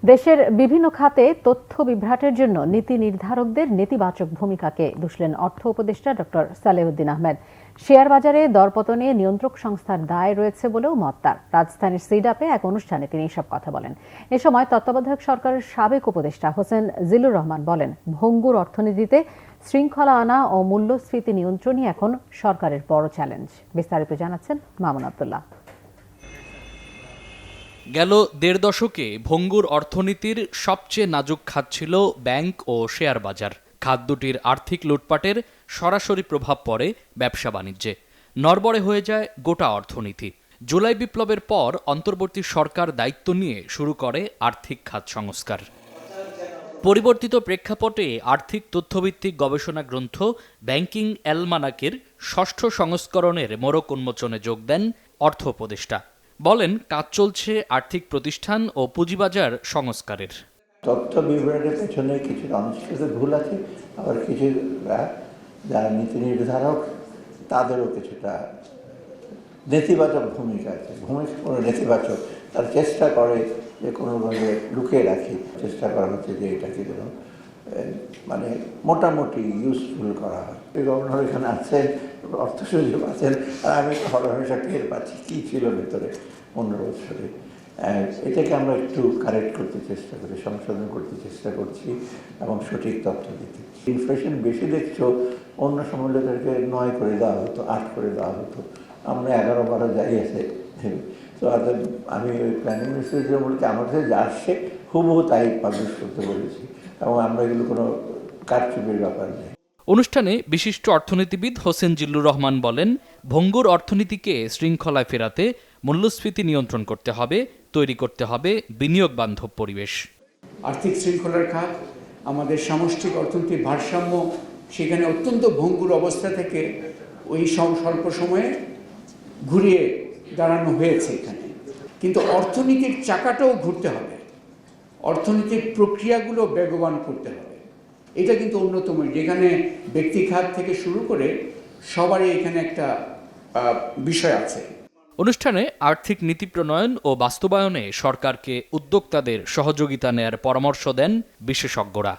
দেশের বিভিন্ন খাতে তথ্য বিভ্রাটের জন্য নীতি নির্ধারকদের নেতিবাচক ভূমিকাকে দুষলেন অর্থ উপদেষ্টা ডক্টর সালেউদ্দিন আহমেদ। শেয়ার বাজারে দরপতনে নিয়ন্ত্রক সংস্থার দায় রয়েছে বলেও মত তার। রাজধানীর সিডাপে এক অনুষ্ঠানে তিনি এসব কথা বলেন। এ সময় তত্ত্বাবধায়ক সরকারের সাবেক উপদেষ্টা হোসেন জিল্লুর রহমান বলেন, ভঙ্গুর অর্থনীতিতে শৃঙ্খলা আনা ও মূল্যস্ফীতি নিয়ন্ত্রণই এখন সরকারের বড় চ্যালেঞ্জ। বিস্তারিত জানাচ্ছেন মামুন আব্দুল্লাহ। গেল দেড় দশকে ভঙ্গুর অর্থনীতির সবচেয়ে নাজুক খাত ছিল ব্যাংক ও শেয়ার বাজার। খাত দুটির আর্থিক লুটপাটের সরাসরি প্রভাব পড়ে ব্যবসা বাণিজ্যে। নড়বড়ে হয়ে যায় গোটা অর্থনীতি। জুলাই বিপ্লবের পর অন্তর্বর্তী সরকার দায়িত্ব নিয়ে শুরু করে আর্থিক খাত সংস্কার। পরিবর্তিত প্রেক্ষাপটে আর্থিক তথ্যভিত্তিক গবেষণা গ্রন্থ ব্যাংকিং অ্যালমানাকের ষষ্ঠ সংস্করণের মোড়ক উন্মোচনে যোগ দেন অর্থ উপদেষ্টা। বলেন, কাজ চলছে আর্থিক প্রতিষ্ঠান ও পুঁজিবাজার সংস্কারের। তথ্য বিবরণের পেছনে কিছু অনিশ্চিত ভুল আছে, আবার কিছু যারা নীতি নির্ধারক তাদেরও কিছুটা নেতিবাচক ভূমিকা আছে। ভূমিকা কোনো নেতিবাচক, তার চেষ্টা করে যে কোনোভাবে লুকিয়ে রাখি, চেষ্টা করা হচ্ছে যে এটাকে যেন মানে মোটামুটি ইউজফুল করা হয়। গভর্নর এখানে আছেন, অর্থ সচিব আছেন, আর আমি হরহামেশা টের পাচ্ছি কী ছিল ভেতরে 15 বছরে। এটাকে আমরা একটু কারেক্ট করতে চেষ্টা করি, সংশোধন করতে চেষ্টা করছি এবং সঠিক তথ্য দিতে। ইনফ্লেশন বেশি দেখছো, অন্য সময় লোকেরকে 9 করে দেওয়া হতো, 8 করে দেওয়া হতো, আমরা 11-12 যাই আছে। তো আমি ওই প্ল্যানিং মিনিস্ট্রির বলতে আমার কাছে যা আসছে হুবহু তাই পাবলিশ করতে বলেছি, এবং আমরা এগুলো কোনো কারচুপির ব্যাপার নেই। অনুষ্ঠানে বিশিষ্ট অর্থনীতিবিদ হোসেন জিল্লুর রহমান বলেন, ভঙ্গুর অর্থনীতিকে শৃঙ্খলায় ফেরাতে মূল্যস্ফীতি নিয়ন্ত্রণ করতে হবে, তৈরি করতে হবে বিনিয়োগ বান্ধব পরিবেশ। আর্থিক শৃঙ্খলার খাত, আমাদের সামষ্টিক অর্থনীতির ভারসাম্য সেখানে অত্যন্ত ভঙ্গুর অবস্থা থেকে ওই স্বল্প সময়ে ঘুরিয়ে দাঁড়ানো হয়েছে এখানে। কিন্তু অর্থনীতির চাকাটাও ঘুরতে হবে, অর্থনীতির প্রক্রিয়াগুলো বেগবান করতে হবে। এটা কিন্তু অন্যতম, যেখানে ব্যক্তি খাত থেকে শুরু করে সবারই এখানে একটা বিষয় আছে। অনুষ্ঠানে আর্থিক নীতি প্রণয়ন ও বাস্তবায়নে সরকারকে উদ্যোক্তাদের সহযোগিতা নেয়ার পরামর্শ দেন বিশেষজ্ঞরা।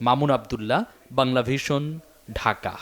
মামুন আব্দুল্লাহ, বাংলা ভিশন, ঢাকা।